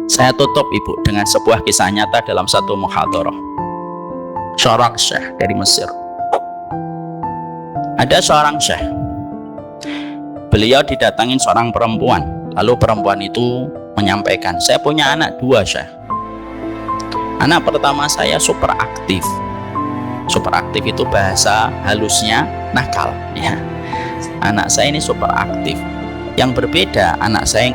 Saya tutup Ibu dengan sebuah kisah nyata dalam satu muhadharah. Seorang syekh dari Mesir. Ada seorang syekh. Beliau didatangin seorang perempuan. Lalu perempuan itu menyampaikan, saya punya anak 2 syekh. Anak pertama saya super aktif. Super aktif itu bahasa halusnya nakal ya. Anak saya ini super aktif. Yang berbeda anak saya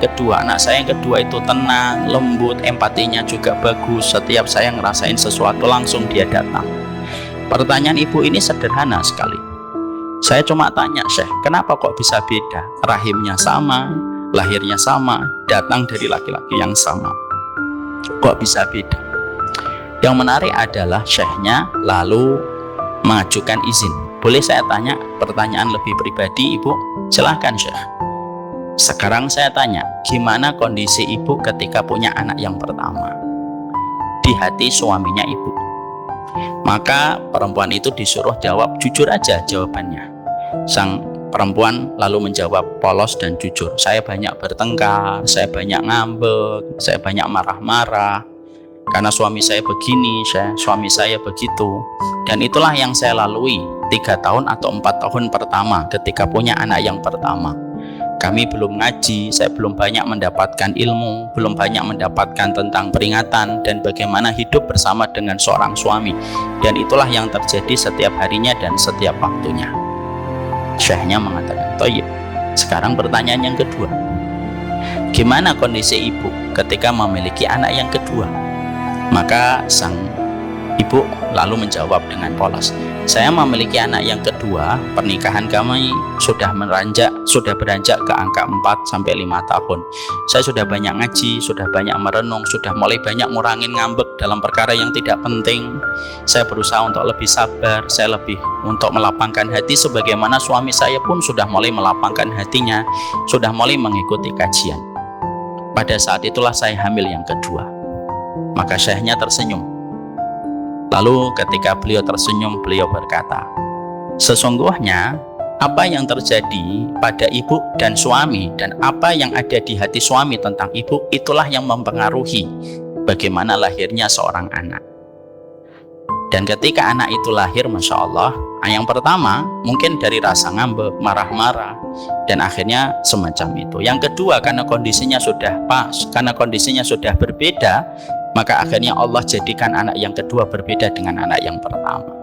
yang kedua itu tenang, lembut, empatinya juga bagus. Setiap saya ngerasain sesuatu langsung dia datang. Pertanyaan ibu ini sederhana sekali. Saya cuma tanya, Syekh, kenapa kok bisa beda? Rahimnya sama, lahirnya sama, datang dari laki-laki yang sama. Kok bisa beda? Yang menarik adalah Syekhnya lalu mengajukan izin. Boleh saya tanya pertanyaan lebih pribadi, Ibu? Silahkan, Syekh. Sekarang saya tanya, gimana kondisi ibu ketika punya anak yang pertama? Di hati suaminya ibu. Maka perempuan itu disuruh jawab jujur aja jawabannya. Sang perempuan lalu menjawab polos dan jujur. Saya banyak bertengkar, saya banyak ngambek, saya banyak marah-marah. Karena suami saya begini, suami saya begitu. Dan itulah yang saya lalui 3 tahun atau 4 tahun pertama ketika punya anak yang pertama. Kami belum ngaji, saya belum banyak mendapatkan ilmu, belum banyak mendapatkan tentang peringatan dan bagaimana hidup bersama dengan seorang suami. Dan itulah yang terjadi setiap harinya dan setiap waktunya. Syekhnya mengatakan, "Thayyib, sekarang pertanyaan yang kedua. Gimana kondisi ibu ketika memiliki anak yang kedua?" Maka sang ibu lalu menjawab dengan polos, "Saya memiliki anak yang kedua, pernikahan kami sudah beranjak ke angka 4-5 tahun. Saya sudah banyak ngaji, sudah banyak merenung, sudah mulai banyak ngurangin ngambek dalam perkara yang tidak penting. Saya berusaha untuk lebih sabar, saya lebih untuk melapangkan hati sebagaimana suami saya pun sudah mulai melapangkan hatinya, sudah mulai mengikuti kajian. Pada saat itulah saya hamil yang kedua." Maka syekhnya tersenyum. Lalu ketika beliau tersenyum, beliau berkata, "Sesungguhnya apa yang terjadi pada ibu dan suami dan apa yang ada di hati suami tentang ibu, itulah yang mempengaruhi bagaimana lahirnya seorang anak. Dan ketika anak itu lahir, Masya Allah, yang pertama mungkin dari rasa ngambek, marah-marah, dan akhirnya semacam itu. Yang kedua, karena kondisinya sudah pas, karena kondisinya sudah berbeda, maka akhirnya Allah jadikan anak yang kedua berbeda dengan anak yang pertama.